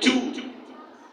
2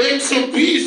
120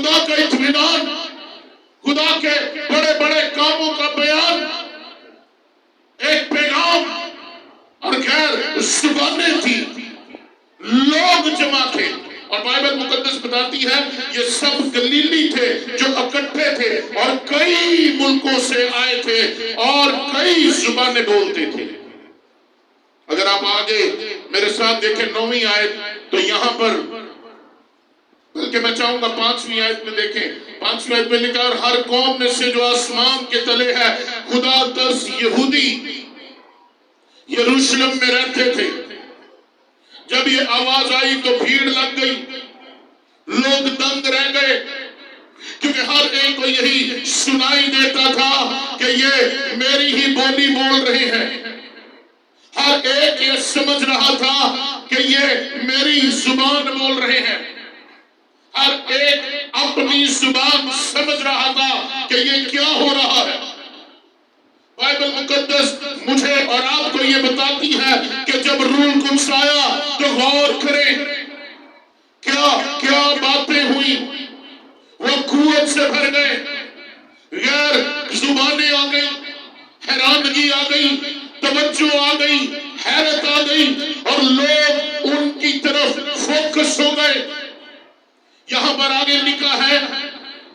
خدا کا اطمینان، خدا کے بڑے بڑے کاموں کا بیان، ایک پیغام، اور خیر زبانیں تھی، لوگ جمع تھے. اور بائبل مقدس بتاتی ہے یہ سب گلیلی تھے جو اکٹھے تھے اور کئی ملکوں سے آئے تھے اور کئی زبانیں بولتے تھے. اگر آپ آگے میرے ساتھ دیکھیں 9ویں آیت، تو یہاں پر بلکہ میں چاہوں گا 5ویں آیت میں دیکھیں. 5ویں آیت میں لکھا اور ہر قوم میں سے جو آسمان کے تلے ہے خدا ترس یہودی یروشلم میں رہتے تھے. جب یہ آواز آئی تو بھیڑ لگ گئی، لوگ دنگ رہ گئے، کیونکہ ہر ایک کو یہی سنائی دیتا تھا کہ یہ میری ہی بولی بول رہے ہیں. ہر ایک یہ سمجھ رہا تھا کہ یہ میری زبان بول رہے ہیں. ہر ایک اپنی زبان سمجھ رہا تھا کہ یہ کیا ہو رہا ہے. بائبل مقدس مجھے اور آپ کو یہ بتاتی ہے کہ جب روح القدس آیا تو غور کریں کیا کیا باتیں ہوئی. وہ قوت سے بھر گئے، غیر زبانیں آ گئی، حیرانگی آ گئی، توجہ آ گئی، حیرت آ گئی، اور لوگ ان کی طرف فوکس ہو گئے. یہاں پر آگے لکھا ہے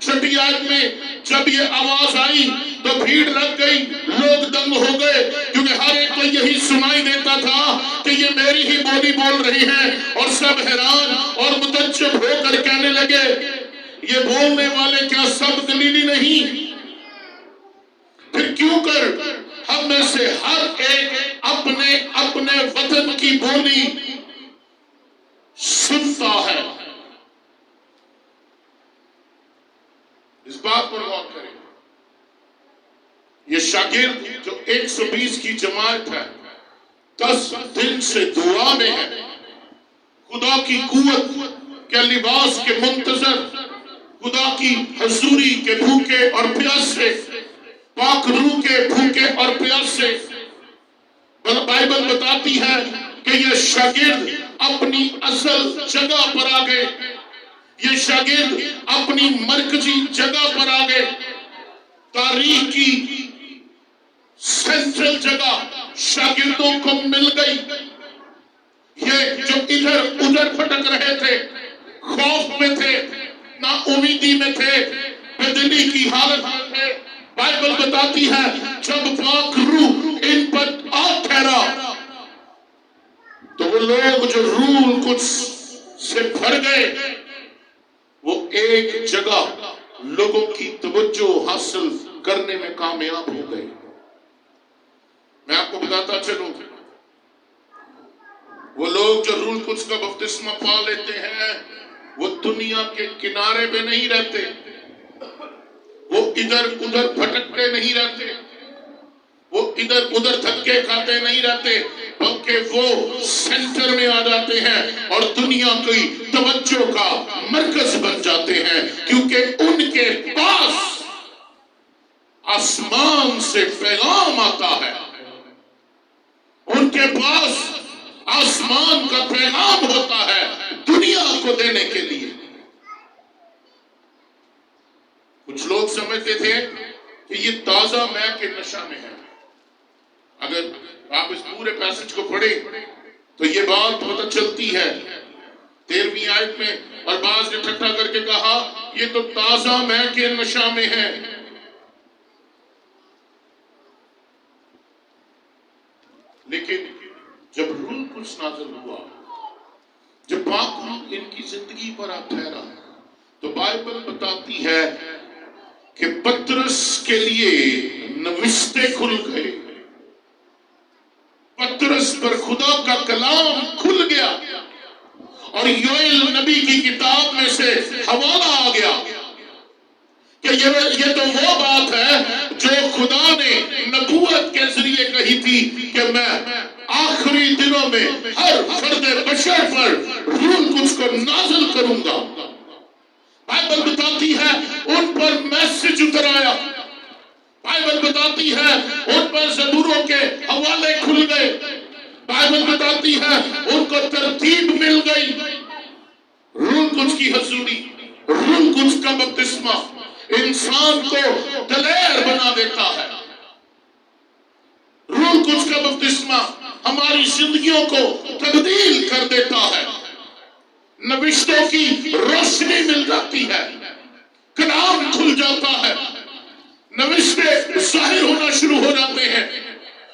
6 آیت میں جب یہ آواز آئی تو بھیڑ لگ گئی، لوگ دنگ ہو گئے، کیونکہ ہر ایک کو یہی سنائی دیتا تھا کہ یہ میری ہی بولی بول رہی ہے. اور سب حیران اور متعجب ہو کر کہنے لگے یہ بولنے والے کیا سب گلیلی نہیں؟ پھر کیوں کر ہم میں سے ہر ایک اپنے اپنے وطن کی بولی سنتا ہے. اس بات پر غور کریں. یہ شاگرد جو 120 کی جماعت ہے 10 دن سے دعا میں ہے، خدا کی قوت کے لباس کے منتظر، خدا کی حضوری کے بھوکے اور پیاسے، پاک روح کے بھوکے اور پیاسے. بائبل بتاتی ہے کہ یہ شاگرد اپنی اصل جگہ پر آ گئے، یہ شاگرد اپنی مرکزی جگہ پر آ گئے. تاریخ کی سینٹرل جگہ شاگردوں کو مل گئی. یہ جو ادھر ادھر بھٹک رہے تھے، خوف میں تھے، نا امیدی میں تھے، بے دلی کی حالت میں تھے، بائبل بتاتی ہے جب پاک روح ان پر آ ٹھہرا تو وہ لوگ جو روح القدس سے بھر گئے وہ ایک جگہ لوگوں کی توجہ حاصل کرنے میں کامیاب ہو گئے. میں آپ کو بتاتا چلوں، وہ لوگ جو روح القدس کا بپتسمہ پا لیتے ہیں وہ دنیا کے کنارے پہ نہیں رہتے، وہ ادھر ادھر بھٹکتے نہیں رہتے، وہ ادھر ادھر دھکے کھاتے نہیں رہتے، بلکہ وہ سینٹر میں آ جاتے ہیں اور دنیا کی توجہ کا مرکز بن جاتے ہیں، کیونکہ ان کے پاس آسمان سے پیغام آتا ہے. ان کے پاس آسمان کا پیغام ہوتا ہے دنیا کو دینے کے لیے. کچھ لوگ سمجھتے تھے کہ یہ تازہ میں کے نشہ میں ہے. اگر آپ اس پورے پیسج کو پڑھیں تو یہ بات پتہ چلتی ہے 13ویں آیت میں. اور بعض نے ٹھٹھا کر کے کہا یہ تو تازہ میں کے نشہ میں ہے. لیکن جب روح القدس نازل ہوا، جب پاک روح ان کی زندگی پر آ ٹھہرا، تو بائبل بتاتی ہے کہ پترس کے لیے نوشتے کھل گئے. پترس پر خدا کا کلام کھل گیا اور یوئیل نبی کی کتاب میں سے حوالہ آ گیا کہ یہ تو وہ بات ہے جو خدا نے نبوت کے ذریعے کہی تھی کہ میں آخری دنوں میں ہر فرد بشر پر روح القدس کو نازل کروں گا. بائبل بتاتی ہے ان پر میسج اتر آیا. بائبل بتاتی ہے ان پر زبوروں کے حوالے کھل گئے. بائبل بتاتی ہے ان کو ترتیب مل گئی. روح القدس کی حضوری روح القدس کا بپتسمہ انسان کو دلیر بنا دیتا ہے. روح القدس کا بپتسمہ ہماری زندگیوں کو تبدیل کر دیتا ہے. نوشتوں کی روشنی مل جاتی ہے، کلام کھل جاتا ہے، نوشتے ظاہر ہونا شروع ہو جاتے ہیں.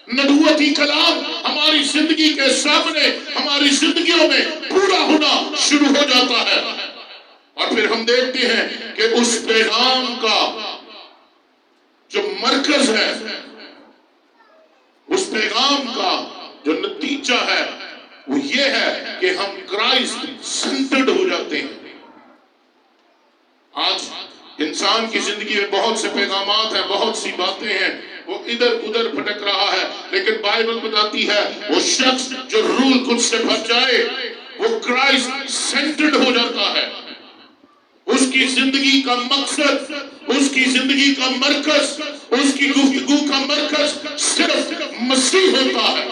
نبوتی کلام ہماری زندگی کے سامنے، ہماری زندگیوں میں پورا ہونا شروع ہو جاتا ہے. اور پھر ہم دیکھتے ہیں کہ اس پیغام کا جو مرکز ہے، اس پیغام کا جو نتیجہ ہے وہ یہ ہے کہ ہم کرائسٹ سینٹرڈ ہو جاتے ہیں. آج انسان کی زندگی میں بہت سے پیغامات ہیں، بہت سی باتیں ہیں، وہ ادھر ادھر بھٹک رہا ہے، لیکن بائبل بتاتی ہے وہ شخص جو روح القدس سے بھر جائے وہ کرائسٹ سینٹرڈ ہو جاتا ہے. اس کی زندگی کا مقصد، اس کی زندگی کا مرکز، اس کی گفتگو کا مرکز صرف مسیح ہوتا ہے.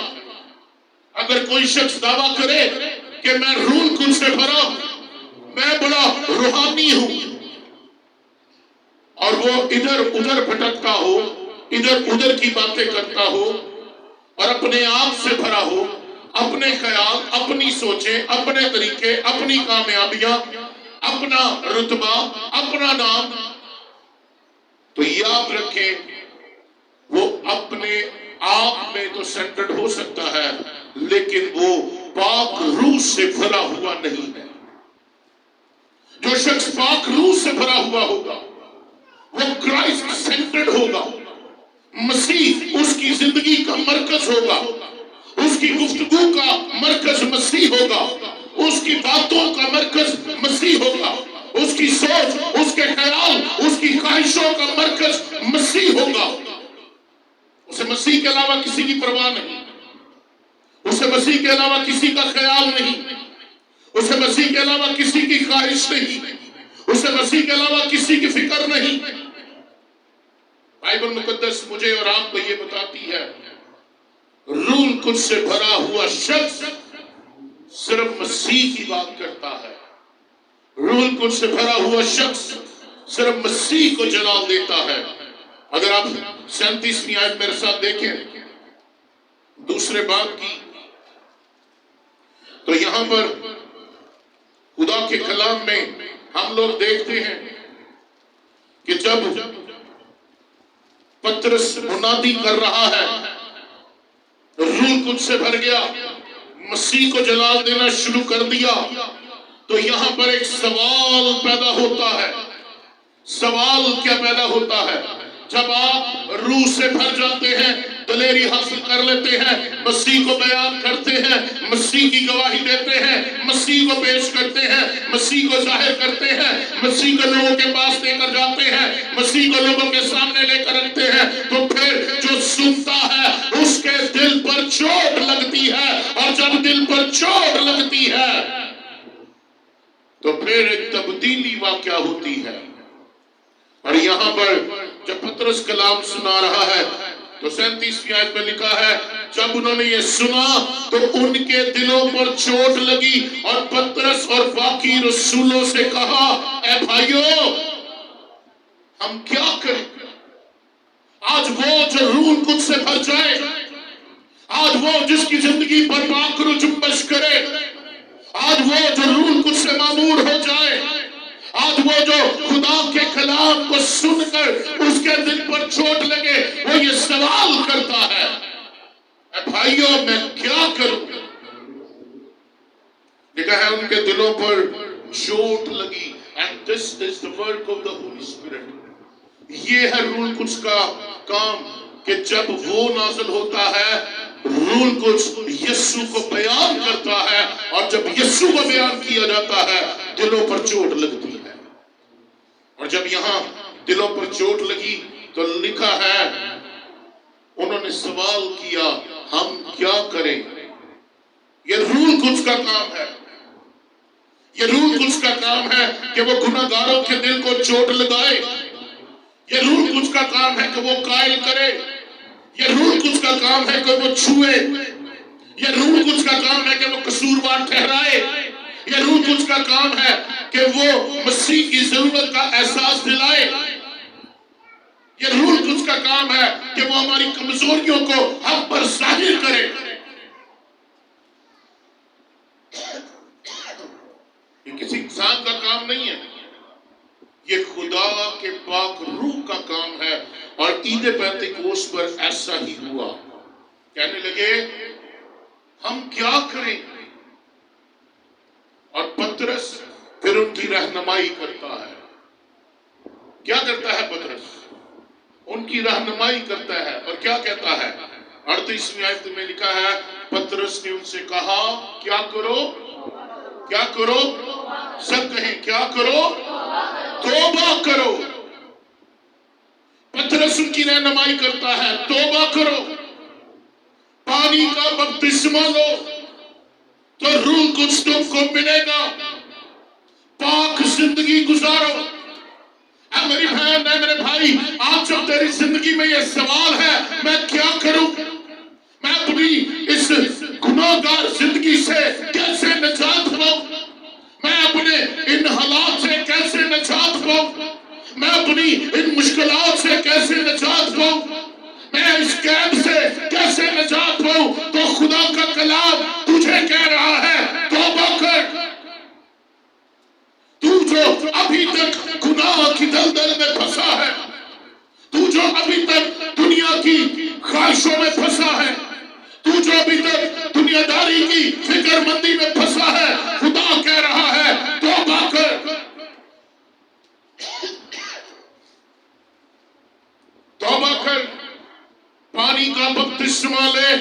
اگر کوئی شخص دعویٰ کرے کہ میں روح القدس سے بھرا ہوں، میں بڑا روحانی ہوں، اور وہ ادھر ادھر بھٹکتا ہو، ادھر ادھر کی باتیں کرتا ہو اور اپنے آپ سے بھرا ہو، اپنے خیال، اپنی سوچیں، اپنے طریقے، اپنی کامیابیاں، اپنا رتبہ، اپنا نام، تو یاد رکھیں وہ اپنے آپ میں تو سینٹرڈ ہو سکتا ہے لیکن وہ پاک روح سے بھرا ہوا نہیں ہے. جو شخص پاک روح سے بھرا ہوا ہوگا وہ کرائسٹ سینٹرڈ ہوگا. مسیح اس کی زندگی کا مرکز ہوگا، اس کی گفتگو کا مرکز مسیح ہوگا، اس کی باتوں کا مرکز مسیح ہوگا، اس کی سوچ، اس کے خیال، اس کی خواہشوں کا مرکز مسیح ہوگا. اسے مسیح کے علاوہ کسی کی پرواہ نہیں، اسے مسیح کے علاوہ کسی کا خیال نہیں، اسے مسیح کے علاوہ کسی کی خواہش نہیں، اسے مسیح کے علاوہ کسی کی فکر نہیں. بائبل مقدس مجھے اور آپ کو یہ بتاتی ہے روح القدس سے بھرا ہوا شخص صرف مسیح کی بات کرتا ہے. روح القدس سے بھرا ہوا شخص صرف مسیح کو جلال دیتا ہے. اگر آپ 37ویں آیت میرے ساتھ دیکھیں دوسرے باب کی، تو یہاں پر خدا کے کلام میں ہم لوگ دیکھتے ہیں کہ جب پترس منادی کر رہا ہے، روح القدس سے بھر گیا، مسیح کو جلال دینا شروع کر دیا، تو یہاں پر ایک سوال پیدا ہوتا ہے. سوال کیا پیدا ہوتا ہے؟ جب آپ روح سے بھر جاتے ہیں، دلیری حاصل کر لیتے ہیں، مسیح کو بیان کرتے ہیں، مسیح کی گواہی دیتے ہیں، مسیح کو پیش کرتے ہیں، مسیح کو ظاہر کرتے ہیں، مسیح کو لوگوں کے پاس لے کر جاتے ہیں، مسیح کو لوگوں کے سامنے لے کر رکھتے ہیں، تو پھر جو سنتا ہے اس کے دل پر چوٹ لگتی ہے، اور جب دل پر چوٹ لگتی ہے تو پھر ایک تبدیلی واقع ہوتی ہے. اور یہاں پر جب پترس کلام سنا رہا ہے تو 37ویں آیت میں لکھا ہے جب انہوں نے یہ سنا تو ان کے دلوں پر چوٹ لگی اور پترس اور باقی رسولوں سے کہا اے بھائیو ہم کیا کریں؟ آج وہ جو روح القدس سے بھر جائے، آج وہ جس کی زندگی پر پاک روح جنبش کرے، آج وہ جو روح القدس سے معمور ہو جائے، آج وہ جو خدا کے کلام کو سن کر اس کے دل پر چوٹ لگے، وہ یہ سوال کرتا ہے اے بھائیو میں کیا کروں؟ لکھا ہے ان کے دلوں پر چوٹ لگی. And this is the work of the Holy Spirit. یہ ہے روح القدس کا کام کہ جب وہ نازل ہوتا ہے روح القدس یسوع کو بیان کرتا ہے، اور جب یسوع کو بیان کیا جاتا ہے دلوں پر چوٹ لگتی ہے. اور جب یہاں دلوں پر چوٹ لگی تو لکھا ہے انہوں نے سوال کیا ہم کیا کریں؟ یہ روح القدس کا کام ہے، یہ روح القدس کا کام ہے کہ وہ گناہگاروں کے دل کو چوٹ لگائے. یہ روح القدس کا کام ہے کہ وہ قائل کرے. یہ روح القدس کا کام ہے کہ وہ چھوئے. یہ روح القدس کا کام ہے کہ وہ قصوروار ٹھہرائے. یہ روح القدس کا کام ہے کہ وہ مسیح کی ضرورت کا احساس دلائے. یہ روح القدس کا کام ہے کہ وہ ہماری کمزوریوں کو ہم پر ظاہر کرے. یہ کسی انسان کا کام نہیں ہے، یہ خدا کے پاک روح کا کام ہے. اور عید پینتیکوست پر ایسا ہی ہوا. کہنے لگے ہم کیا کریں؟ اور پطرس پھر ان کی رہنمائی کرتا ہے. کیا کرتا ہے پطرس؟ ان کی رہنمائی کرتا ہے. اور کیا کہتا ہے؟ 38ویں آیت میں لکھا ہے پطرس نے ان سے کہا کیا کرو؟ کیا کرو؟ سب کہیں کیا کرو؟ توبہ کرو. پطرس ان کی رہنمائی کرتا ہے توبہ کرو، پانی کا بپتسمہ لو تو روح القدس تم کو ملے گا، پاک زندگی گزارو. اے میری بہن، اے میرے بھائی، آج جب تیری زندگی میں یہ سوال ہے میں کیا کروں، میں اپنی اس گناہگار زندگی سے کیسے نجات پاؤں، میں اپنے ان حالات سے کیسے نجات پاؤں، میں اپنی ان مشکلات سے کیسے نجات پاؤں، میں اس قید سے کیسے نجات پاؤں، تو خدا کا کلام تجھے کہہ رہا ہے توبہ کر. تو جو ابھی تک گناہ کی دلدل میں پھنسا ہے، تو جو ابھی تک دنیا کی خواہشوں میں پھنسا ہے، تو جو ابھی تک دنیا داری کی فکر مندی میں پھنسا ہے، خدا کہہ رہا ہے توبہ کر. توبہ کر، پانی کا بپتسمہ لے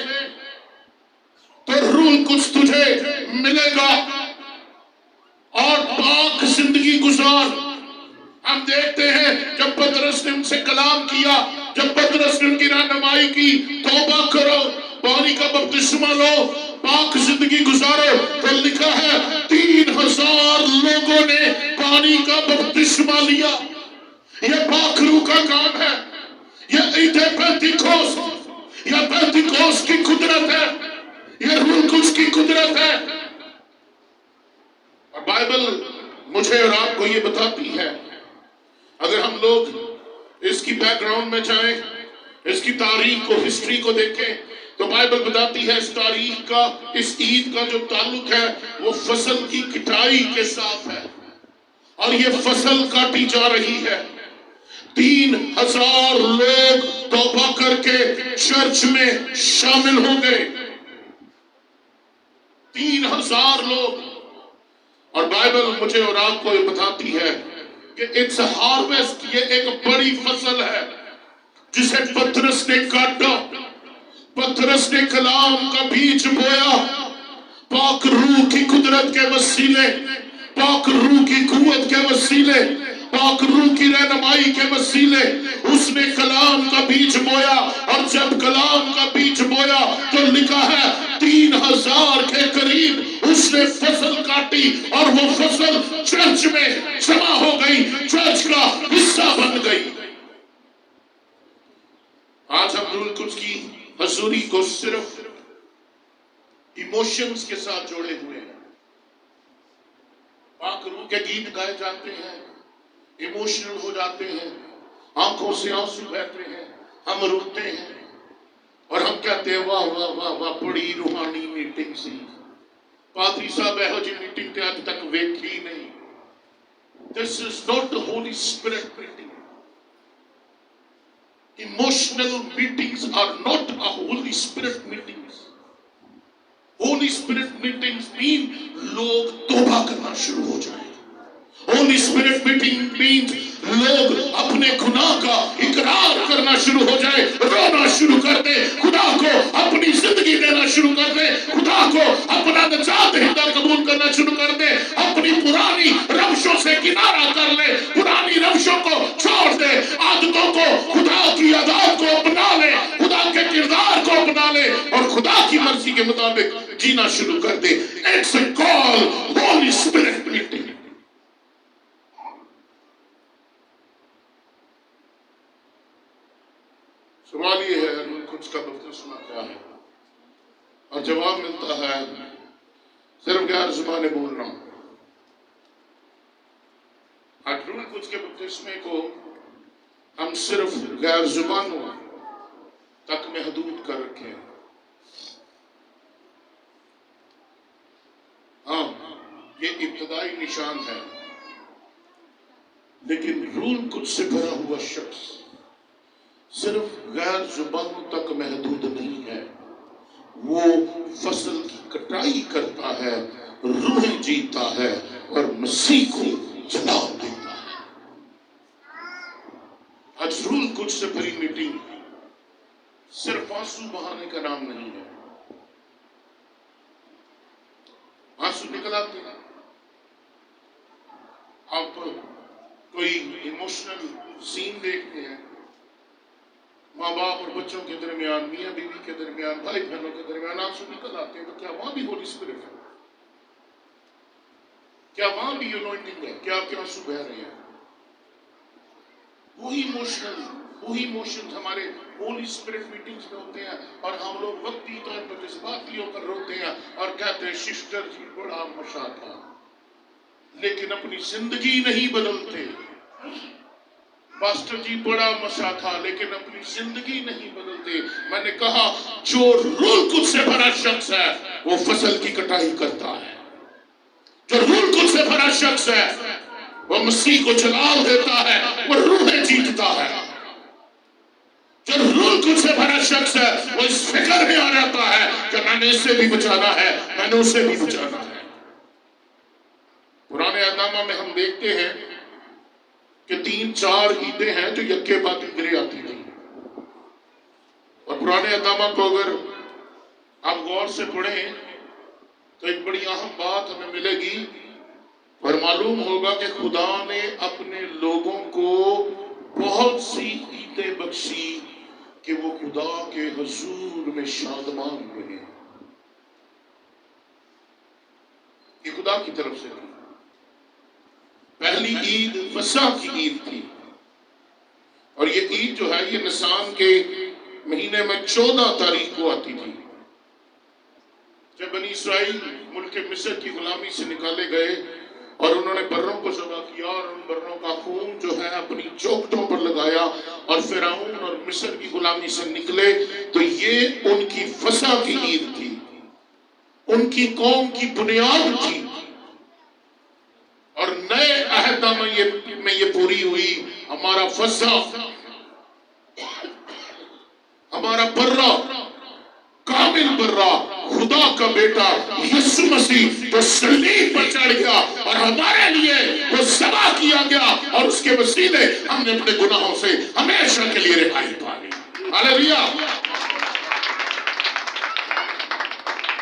تو روح القدس تجھے ملے گا اور پاک زندگی گزار. ہم دیکھتے ہیں جب پطرس نے ان سے کلام کیا، جب پطرس نے ان کی رہنمائی کی توبہ کرو، پانی کا بپتسمہ لو، پاک زندگی گزارو، تو لکھا ہے 3000 لوگوں نے پانی کا بپتسمہ لیا. یہ پاک روح کا کام ہے، یہ عید پینتیکوست، یہ پینتیکوست کی قدرت ہے، یہ روح القدس کی قدرت ہے. اور بائبل مجھے اور آپ کو یہ بتاتی ہے، اگر ہم لوگ اس کی بیک گراؤنڈ میں جائیں، اس کی تاریخ کو، ہسٹری کو دیکھیں، تو بائبل بتاتی ہے اس تاریخ کا، اس عید کا جو تعلق ہے وہ فصل کی کٹائی کے ساتھ ہے. اور یہ فصل کاٹی جا رہی ہے. 3000 لوگ توبہ کر کے چرچ میں شامل ہو گئے. 3000 لوگ. اور بائبل مجھے اور آپ کو یہ بتاتی ہے کہ اٹس ہارویسٹ، یہ ایک بڑی فصل ہے جسے پطرس نے کاٹا. پطرس نے کلام کا بیج بویا، پاک روح کی قدرت کے وسیلے، پاک روح کی قوت کے وسیلے، پاک روح کی رہنمائی کے وسیلے اس نے کلام کا بیج بویا. اور جب کلام کا بیج بویا تو لکھا ہے 3000 کے قریب اس نے فصل کاٹی، اور وہ فصل چرچ میں جمع ہو گئی، چرچ کا حصہ بن گئی. آج ہم روح القدس کی حضوری کو صرف ایموشنز کے ساتھ جوڑے ہوئے ہیں. پاک روح کے گیت گائے جاتے ہیں، ایموشنل ہو جاتے ہیں، آنکھوں سے آنسو بہتے ہیں، ہم روتے ہیں اور ہم کہتے ہیں واہ واہ واہ واہ بڑی روحانی میٹنگ سی. پادری صاحب ایہو جی میٹنگ تے اج تک ویکھی نہیں. This is not the Holy Spirit meeting. Emotional meetings are not a Holy Spirit meetings. Holy Spirit meetings mean لوگ توبہ کرنا شروع ہو جائیں. Holy Spirit meeting means لوگ اپنے گناہ کا اقرار کرنا شروع ہو جائے، رونا شروع کر دے، خدا کو اپنی زندگی دینا شروع کر دے، خدا کو اپنا نجات دہندہ قبول کرنا شروع کر دے، اپنی پرانی روشوں سے کنارہ کر لے، پرانی روشوں کو چھوڑ دے، عادتوں کو، خدا کی عادات کو اپنا لے، خدا کے کردار کو اپنا لے اور خدا کی مرضی کے مطابق جینا شروع کر دے. It's a call, Holy Spirit meeting. سوال یہ ہے روح القدس کا بپتسمہ کیا ہے؟ اور جواب ملتا ہے صرف غیر زبانیں بول رہا ہوں. روح القدس کے بپتسمے کو ہم صرف غیر زبانوں تک محدود کر رکھے ہیں. ہاں یہ ابتدائی نشان ہے، لیکن روح القدس سے بھرا ہوا شخص صرف غیر زبانوں تک محدود نہیں ہے، وہ فصل کی کٹائی کرتا ہے، روحیں جیتا ہے اور مسیح کو جلا دیتا ہے. آج روح القدس سے بھری میٹنگ صرف آنسو بہانے کا نام نہیں ہے. آنسو نکل آتے ہیں، آپ کوئی ایموشنل سین دیکھتے ہیں، ماں باپ اور بچوں کے درمیان، میاں بیوی کے درمیان، بھائی بہنوں کے درمیان آنسو نکل آتے ہیں، تو کیا وہاں بھی ہولی اسپرٹ ہے؟ کیا وہاں بھی انوائنٹنگ ہے؟ کیا آپ کے آنسو بہہ رہے ہیں؟ وہی ایموشنز ہمارے ہولی اسپرٹ میٹنگز میں ہوتے ہیں، اور ہم لوگ وقتی طور پر جذباتی ہو کر روتے ہیں اور کہتے ہیں سسٹر جی بڑا مشا تھا، لیکن اپنی زندگی نہیں بدلتے. پاسٹر جی بڑا مسا تھا، لیکن اپنی زندگی نہیں بدلتے. میں نے کہا جو روح القدس سے بھرا شخص ہے وہ فصل کی کٹائی کرتا ہے. جو روح القدس سے بھرا شخص ہے وہ مسیح کو جلا دیتا ہے، وہ روحیں جیتتا ہے. جو روح القدس سے بھرا شخص ہے وہ اس فکر میں آ جاتا ہے کہ میں نے اسے بھی بچانا ہے، میں نے اسے بھی بچانا ہے. پرانے اہدنامہ میں ہم دیکھتے ہیں کہ 3-4 عیدیں ہیں جو یکے بعد گرے آتی تھیں، اور پرانے اہدنامہ کو اگر آپ غور سے پڑھیں تو ایک بڑی اہم بات ہمیں ملے گی، اور معلوم ہوگا کہ خدا نے اپنے لوگوں کو بہت سی عیدیں بخشی کہ وہ خدا کے حضور میں شادمان ہوئے. یہ خدا کی طرف سے تھی. پہلی عید فسح کی عید تھی، اور یہ عید جو ہے یہ نسان کے مہینے میں 14 تاریخ کو آتی تھی. جب بنی اسرائیل ملک مصر کی غلامی سے نکالے گئے اور انہوں نے بروں کو ذبح کیا اور ان بروں کا خون جو ہے اپنی چوکھٹوں پر لگایا اور فرعون اور مصر کی غلامی سے نکلے، تو یہ ان کی فسح کی عید تھی، ان کی قوم کی بنیاد تھی. اور نئے عہد میں یہ پوری ہوئی. ہمارا فسح، ہمارا برہ، کامل برہ، خدا کا بیٹا یسوع مسیح جو صلیب پر چڑھ گیا اور ہمارے لیے وہ ذبح کیا گیا، اور اس کے وسیلے ہم نے اپنے گناہوں سے ہمیشہ کے لیے رہائی پا لی. ہاللیلویہ.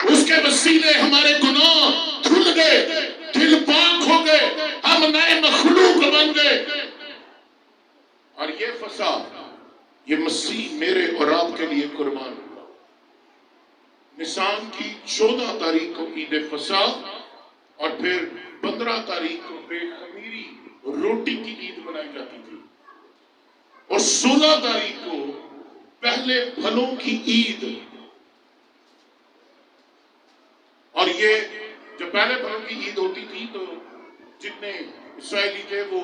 اس کے وسیلے ہمارے گناہ دھل گئے، دل پاک ہو گئے، ہم نئے مخلوق بن گئے. اور یہ فسح، یہ مسیح میرے اور آپ کے لیے قربان ہوا. نسان کی 14 تاریخ کو عید فسح، اور پھر 15 تاریخ کو بے خمیری روٹی کی عید منائی جاتی تھی، اور 16 تاریخ کو پہلے پھلوں کی عید. اور یہ جو پہلے پھلوں کی عید ہوتی تھی تو جتنے اسرائیلی تھے وہ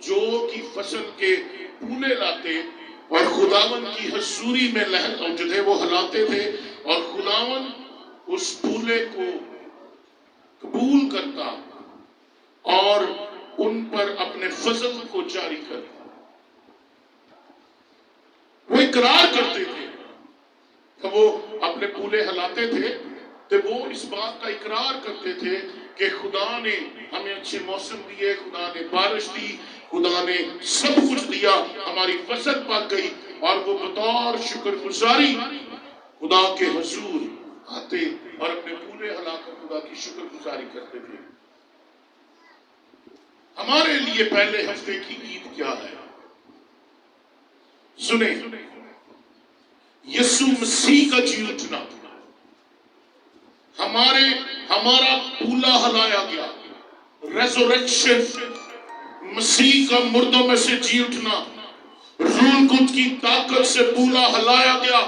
جو کی فصل کے پھولے لاتے اور خداوند کی حضوری میں جو تھے وہ ہلاتے تھے، اور خداوند اس پھولے کو قبول کرتا اور ان پر اپنے فضل کو جاری کرتا. وہ اقرار کرتے تھے کہ وہ اپنے پھولے ہلاتے تھے تو وہ اس بات کا اقرار کرتے تھے کہ خدا نے ہمیں اچھے موسم دیے، خدا نے بارش دی، خدا نے سب کچھ دیا، ہماری فصل پک گئی. اور وہ بطور شکر گزاری خدا کے حضور آتے اور اپنے پھولے ہلا کر خدا کی شکر گزاری کرتے تھے. ہمارے لیے پہلے ہفتے کی عید کیا ہے؟ سنیں، یسوع مسیح کا جی اٹھنا. ہمارا پھولا ہلایا گیا، ریزوریکشن، مسیح کا مردوں میں سے جی اٹھنا، روح القدس کی طاقت سے پھولا ہلایا گیا.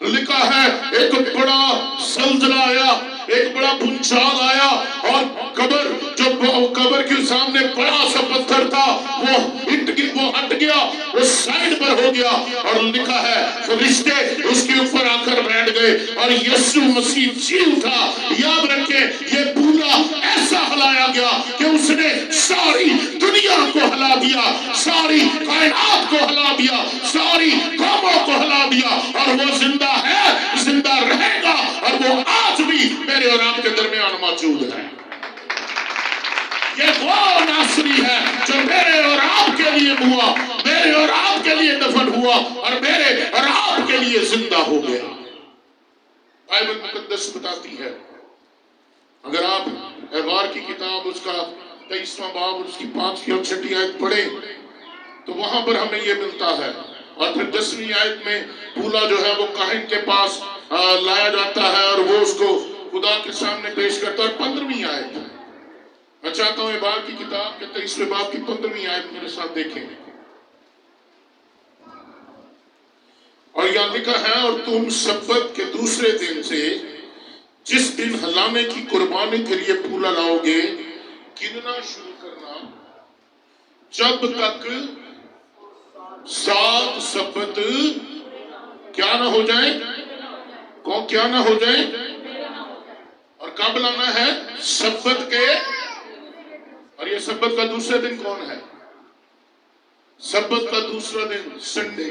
لکھا ہے ایک بڑا زلزلہ آیا، ایک بڑا بھونچال آیا اور قبر کے سامنے بڑا سا پتھر تھا وہ ہٹ گیا، وہ سائڈ پر ہو گیا، اور لکھا ہے فرشتے اس کے اوپر آ کر بیٹھ گئے اور یسوع مسیح جی اٹھا۔ یاد رکھیں یہ پورا ایسا ہلایا گیا کہ اس نے ساری دنیا کو ہلا دیا، ساری کائنات کو ہلا دیا، ساری قوموں کو ہلا دیا، اور وہ زندہ ہے، زندہ رہے گا، اور وہ آج بھی میرے اور آپ کے درمیان موجود ہے۔ یہ وہ ناصری ہے جو میرے اور آپ کے لیے ہوا، میرے اور آپ کے لیے دفن ہوا، اور میرے اور آپ کے لیے زندہ ہو گیا۔ بائبل مقدس بتاتی ہے، اگر آپ احبار کی کتاب اس کا 23واں باب اور اس کی 5ویں اور 6 آیت پڑھیں تو وہاں پر ہمیں یہ ملتا ہے، اور پھر 10ویں آیت میں پولا جو ہے وہ کاہن کے پاس لایا جاتا ہے اور وہ اس کو خدا کے سامنے پیش کرتا ہے۔ اور 15ویں آیت میں چاہتا ہوں احبار کی کتاب کے 23ویں باب کی 15ویں آیت میرے ساتھ دیکھیں، اور یہاں لکھا ہے اور تم سبت کے دوسرے دن سے جس دن ہلانے کی قربانی کے لیے پھولا لاؤ گے گننا شروع کرنا جب تک 7 سبت کیا نہ ہو جائیں، کیا نہ ہو جائیں، اور کب لانا ہے؟ سبت کے، اور یہ سبت کا دوسرے دن کون ہے؟ سبت کا دوسرا دن سنڈے،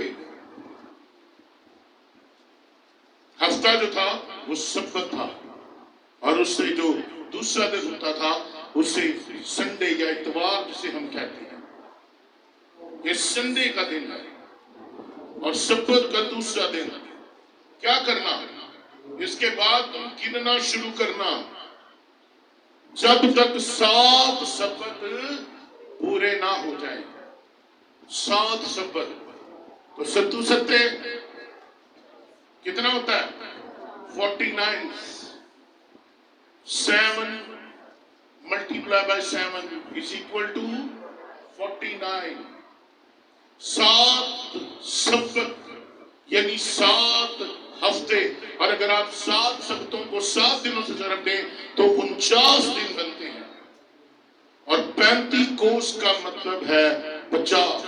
ہفتہ جو تھا وہ سبت تھا، اور اس سے جو دوسرا دن ہوتا تھا اسے سنڈے یا اتوار جسے ہم کہتے ہیں، یہ سنڈے کا دن ہے، اور سبت کا دوسرا دن کیا کرنا؟ اس کے بعد تم گننا شروع کرنا جب تک 7 سبت پورے نہ ہو جائیں۔ 7 سبت تو 7 ستے کتنا ہوتا ہے؟ 49۔ 7 multiplied by 7 is equal to 49۔ 7 سبت یعنی 7 ہفتے، اور اگر آپ 7 سبتوں کو 7 دنوں سے ضرب دیں تو 49 دن بنتے ہیں، اور 35 کوس کا مطلب ہے 50۔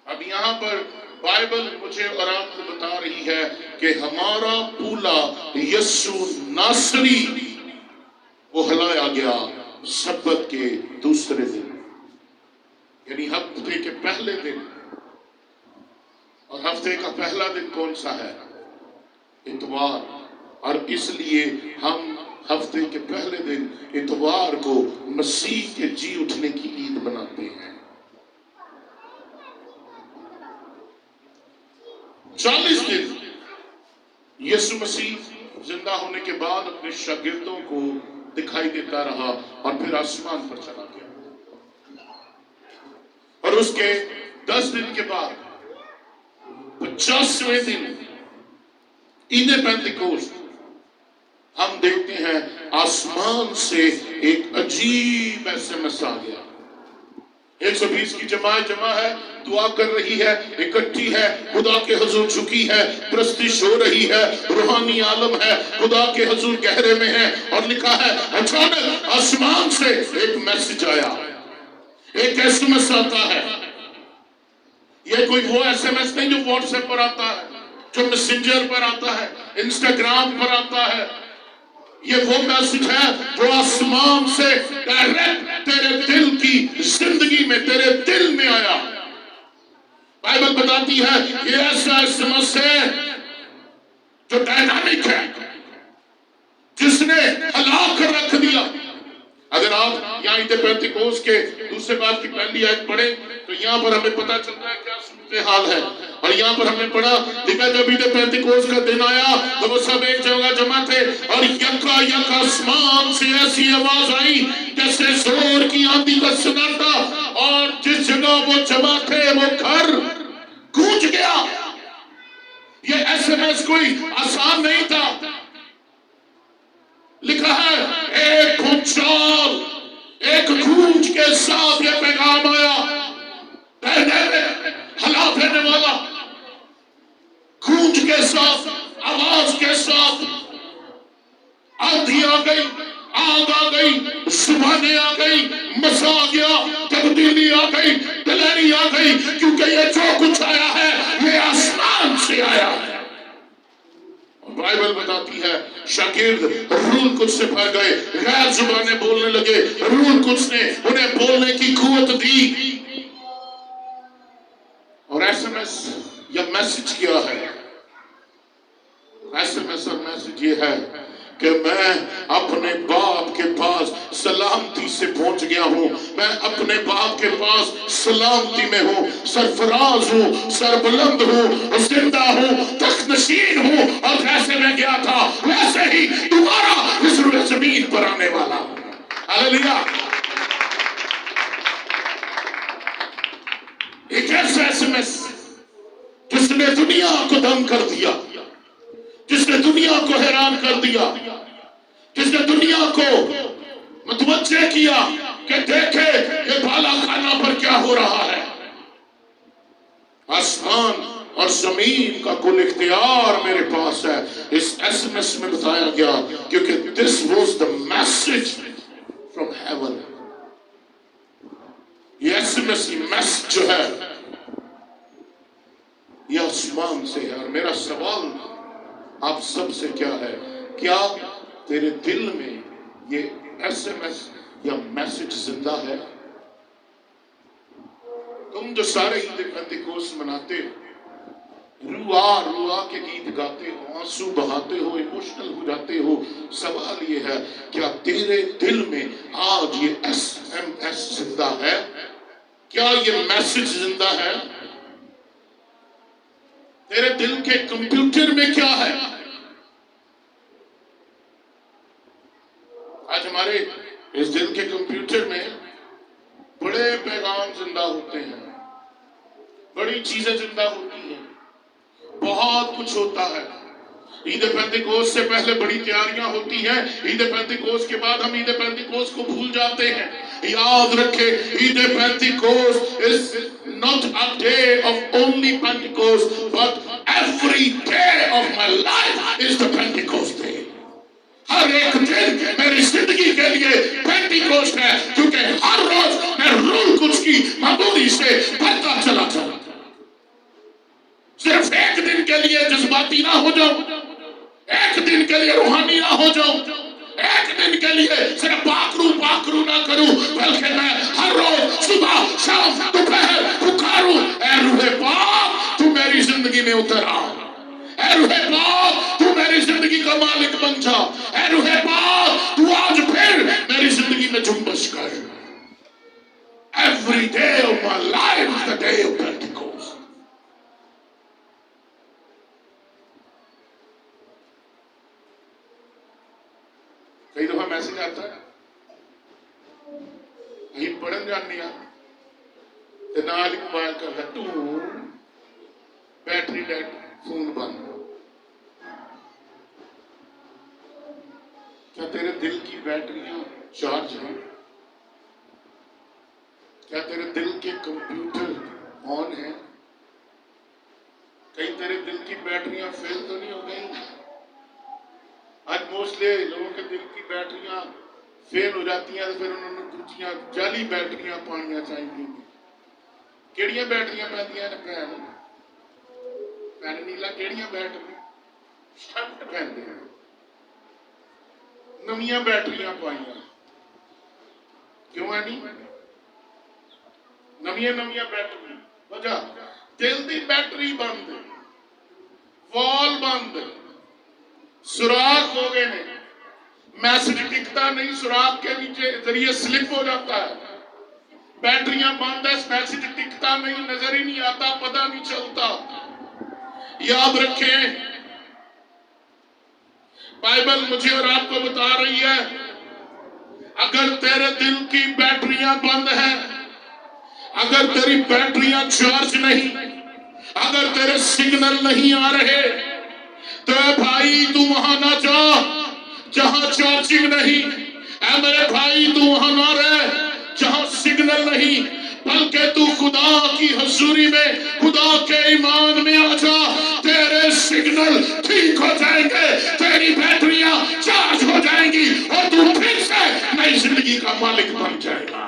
اب یہاں پر بائبل مجھے اور آپ کو بتا رہی ہے کہ ہمارا پولا یسوع ناصری وہ ہلایا گیا سبت کے دوسرے دن، یعنی ہفتے کے پہلے دن، اور ہفتے کا پہلا دن کون سا ہے؟ اتوار، اور اس لیے ہم ہفتے کے پہلے دن اتوار کو مسیح کے جی اٹھنے کی عید مناتے ہیں۔ 40 دن یسوع مسیح زندہ ہونے کے بعد اپنے شاگردوں کو دکھائی دیتا رہا، اور پھر آسمان پر چلا گیا، اور اس کے 10 دن کے بعد 50ویں دن عید پینتیکوست ہم دیکھتے ہیں آسمان سے ایک عجیب SMS آ گیا۔ 120 کی جماعت جمع ہے، دعا کر رہی ہے، اکٹھی ہے، خدا کے حضور جھکی ہے، پرستش ہو رہی ہے، روحانی عالم ہے، خدا کے حضور گہرے میں ہے، اور لکھا ہے اچانک آسمان سے ایک میسج آیا، ایک SMS آتا ہے۔ یہ کوئی وہ SMS نہیں جو واٹس ایپ پر آتا ہے، جو میسنجر پر آتا ہے، انسٹاگرام پر آتا ہے، یہ وہ میسج ہے جو آسمان سے ڈائریکٹ تیرے دل کی زندگی میں، تیرے دل میں آیا۔ بائبل بتاتی ہے یہ ایسا SMS ہے جو ڈائنامک ہے، جس نے ہلا کر رکھ دیا۔ اگر آپ یہاں عید پینتیکوست کے دوسرے باب کی پہلی آیت پڑھیں تو یہاں پر ہمیں پتہ چلتا ہے کیا صورتحال ہے، اور یہاں پر ہمیں پڑھا لکھا جب عید پینتیکوست کا دن آیا تو وہ سب ایک جگہ جمع تھے، اور یکا یک آسمان سے ایسی آواز آئی جیسے زور کی آندھی کا سناٹا، اور جس جگہ وہ جمع تھے وہ گھر گونج گیا۔ یہ SMS کوئی آسان نہیں تھا، لکھا ہے ایک بھونچال، ایک گونج کے ساتھ یہ پیغام آیا، ہلا دینے والا، گونج کے ساتھ، آواز کے ساتھ، مزہ آ گیا، تبدیلی آ گئی، دلیری آ گئی، کیونکہ یہ جو کچھ آیا ہے یہ آسمان سے آیا ہے۔ بائبل بتاتی ہے شاگرد روح القدس سے بھر گئے، غیر زبانیں بولنے لگے، روح القدس نے انہیں بولنے کی قوت دی۔ اور ایس ایم ایس یا میسج کیا ہے؟ ایس ایم ایس اور میسج یہ ہے کہ میں اپنے باپ کے پاس سلامتی سے پہنچ گیا ہوں، میں اپنے باپ کے پاس سلامتی میں ہوں، سرفراز ہوں، سربلند ہوں، زندہ ہوں، تخت نشین ہوں، اور جیسے میں گیا تھا ویسے ہی دوبارہ اس روئے زمین پر آنے والا ہوں۔ ہاللیلویہ۔ ایک ایسا ایس ایم ایس جس نے دنیا کو دم کر دیا، جس نے دنیا کو حیران کر دیا، جس نے دنیا کو متوجہ کیا کہ دیکھے یہ بالا خانہ پر کیا ہو رہا ہے۔ آسمان اور زمین کا کل اختیار میرے پاس ہے، اس ایس ایم ایس میں بتایا گیا، کیونکہ this was the message from heaven۔ یہ ایس ایم ایس میسج جو ہے یہ آسمان سے ہے۔ اور میرا سوال آپ سب سے کیا ہے؟ کیا تیرے دل میں یہ ایس ایم ایس یا میسج زندہ ہے؟ تم جو سارے عید پینتیکوست مناتے ہو، روآ کے گیت گاتے ہو، آنسو بہاتے ہو، ایموشنل ہو جاتے ہو، سوال یہ ہے کیا تیرے دل میں آج یہ ایس ایم ایس زندہ ہے؟ کیا یہ میسج زندہ ہے؟ تیرے دل کے کمپیوٹر میں کیا ہے؟ آج ہمارے اس دل کے کمپیوٹر میں بڑے پیغام زندہ ہوتے ہیں، بڑی چیزیں زندہ ہوتی ہیں، بہت کچھ ہوتا ہے۔ عید پینتیکوست سے پہلے بڑی تیاریاں ہوتی ہیں، عید پینتیکوست کے بعد ہم عید پینتیکوست کو بھول جاتے ہیں۔ یاد رکھے عید پینتیکوست is not a day of only Pentecost, but every day of my life is the Pentecost day۔ ہر ایک دن میری زندگی کے لیے پینٹیکوسٹ ہے، کیونکہ ہر روز میں روح القدس کی معمولی سے بڑھتا چلا جاؤں۔ صرف ایک دن کے لیے جذباتی نہ ہو جاؤں، ایک دن کے لیے روحانی نہ ہو جاؤں، ایک دن کے لیے صرف پاکرو نہ کروں، بلکہ میں ہر روز صبح شام دوپہر پکاروں، اے روح پاک تو میری زندگی میں اتر آ، اے روح پاک تو میری زندگی کا مالک بن جا، اے روح پاک تو آج پھر میری زندگی میں جنبش کر۔ Every day of my life is the day of Pentecost۔ کئی دفعہ میسج آتا ہے، کہیں پڑھن جاننی آ تے نال موبائل کرتا ٹوں، بیٹری ڈیڈ، فون بند۔ کیا تیرے دل کی بیٹریاں چارج ہیں؟ کیا تیرے دل کے کمپیوٹر آن ہیں؟ کہیں تیرے دل کی بیٹریاں فیل تو نہیں ہو گئی؟ آج موسٹلی لوگوں کے دل کی بیٹریاں فیل ہو جاتی ہیں تو پھر انہوں نے دوسریاں جعلی بیٹریاں پانیاں چاہیے۔ کیڑیاں بیٹریاں پہنیاں نے پہن نیلا، کیڑیاں بیٹریاں شنٹ پہنتے ہیں، نویاں بیٹریاں پائیاں کیوں ہے نہیں؟ نویاں بیٹری وجہ دل دی بیٹری بند، وال بند، سوراخ ہو گئے ہیں، میسج ٹکتا نہیں، سوراخ کے نیچے ذریعے سلپ ہو جاتا ہے، بیٹریاں بند ہے، میسج ٹکتا نہیں، نظر ہی نہیں آتا، پتہ نہیں چلتا۔ یاد رکھیں بائبل مجھے اور آپ کو بتا رہی ہے اگر تیرے دل کی بیٹریاں بند ہیں، اگر تیری بیٹریاں چارج نہیں، اگر تیرے سگنل نہیں آ رہے تو اے بھائی تو وہاں نہ جا جہاں چارجنگ نہیں، اے میرے بھائی تو وہاں نہ رہ جہاں سگنل نہیں، بلکہ تو خدا کی حضوری میں، خدا کے ایمان میں آ جا، تیرے سگنل ٹھیک ہو جائیں گے، تیری بیٹریاں چارج ہو جائیں گی، اور تو پھر سے نئی زندگی کا مالک بن جائے گا۔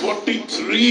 43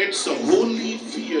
It's a holy fear.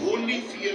holy fear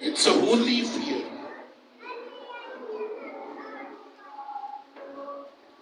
It's a holy fear.